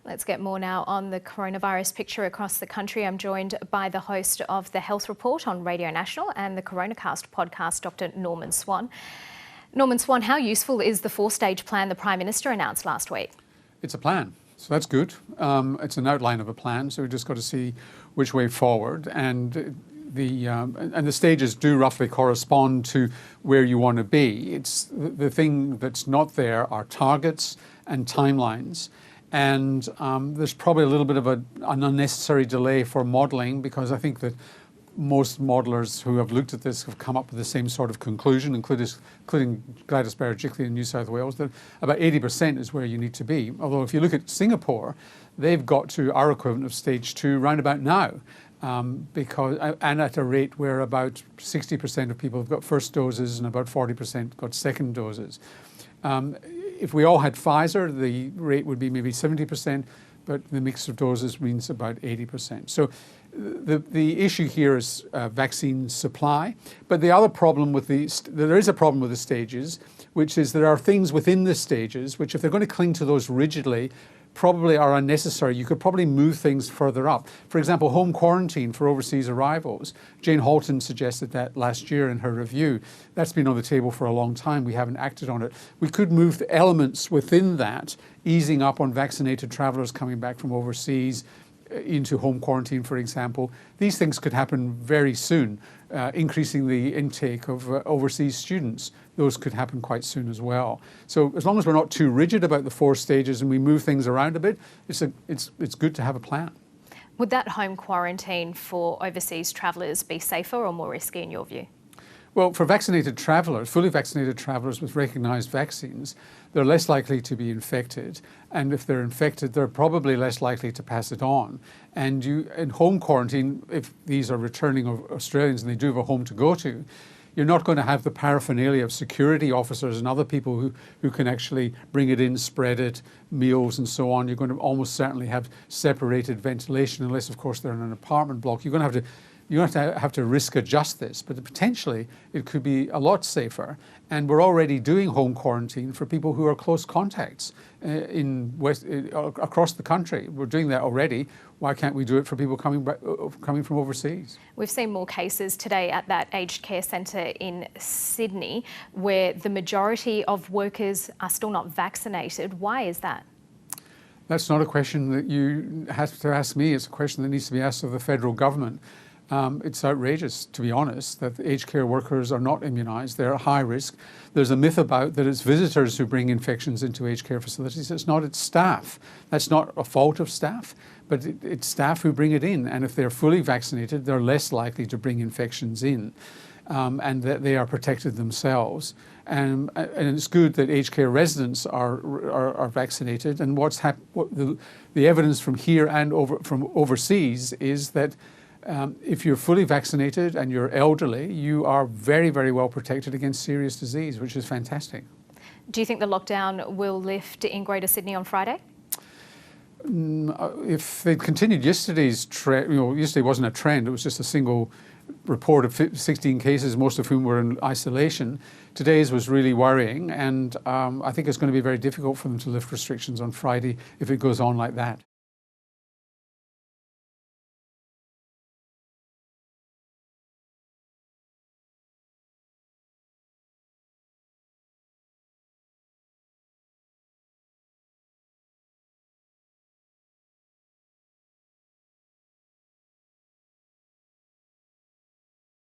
Let's get more now on the coronavirus picture across the country. I'm joined by the host of the Health Report on Radio National and the Coronacast podcast, Dr. Norman Swan. Norman Swan, how useful is the four-stage plan the Prime Minister announced last week? It's a plan, so that's good. It's an outline of a plan, so we've just got to see which way forward. And the stages do roughly correspond to where you want to be. It's the thing that's not there are targets and timelines. And there's probably a little bit of an unnecessary delay for modelling, because I think that most modellers who have looked at this have come up with the same sort of conclusion, including Gladys Berejiklian in New South Wales, that about 80% is where you need to be. Although if you look at Singapore, they've got to our equivalent of stage 2 round about now. And at a rate where about 60% of people have got first doses and about 40% got second doses. If we all had Pfizer, the rate would be maybe 70%, but the mix of doses means about 80%. So the issue here is vaccine supply. But the other problem with there is a problem with the stages, which is there are things within the stages which, if they're going to cling to those rigidly, probably are unnecessary. You could probably move things further up. For example, home quarantine for overseas arrivals. Jane Halton suggested that last year in her review. That's been on the table for a long time. We haven't acted on it. We could move the elements within that, easing up on vaccinated travellers coming back from overseas into home quarantine, for example. These things could happen very soon, increasing the intake of overseas students. Those could happen quite soon as well. So as long as we're not too rigid about the four stages and we move things around a bit, it's good to have a plan. Would that home quarantine for overseas travellers be safer or more risky in your view? Well, for vaccinated travellers, fully vaccinated travellers with recognised vaccines, they're less likely to be infected. And if they're infected, they're probably less likely to pass it on. And in home quarantine, if these are returning Australians and they do have a home to go to, you're not going to have the paraphernalia of security officers and other people who can actually bring it in, spread it, meals and so on. You're going to almost certainly have separated ventilation, unless, of course, they're in an apartment block. You're going to have to risk adjust this, but potentially it could be a lot safer. And we're already doing home quarantine for people who are close contacts across the country. We're doing that already. Why can't we do it for people coming from overseas? We've seen more cases today at that aged care centre in Sydney, where the majority of workers are still not vaccinated. Why is that? That's not a question that you have to ask me. It's a question that needs to be asked of the federal government. It's outrageous, to be honest, that aged care workers are not immunised. They're at high risk. There's a myth about that it's visitors who bring infections into aged care facilities. It's not, it's staff. That's not a fault of staff, but it's staff who bring it in. And if they're fully vaccinated, they're less likely to bring infections in, and that they are protected themselves. And it's good that aged care residents are vaccinated. And the evidence from here and from overseas is that if you're fully vaccinated and you're elderly, you are very, very well protected against serious disease, which is fantastic. Do you think the lockdown will lift in Greater Sydney on Friday? If they'd continued yesterday's trend, yesterday wasn't a trend, it was just a single report of 16 cases, most of whom were in isolation. Today's was really worrying, and I think it's going to be very difficult for them to lift restrictions on Friday if it goes on like that.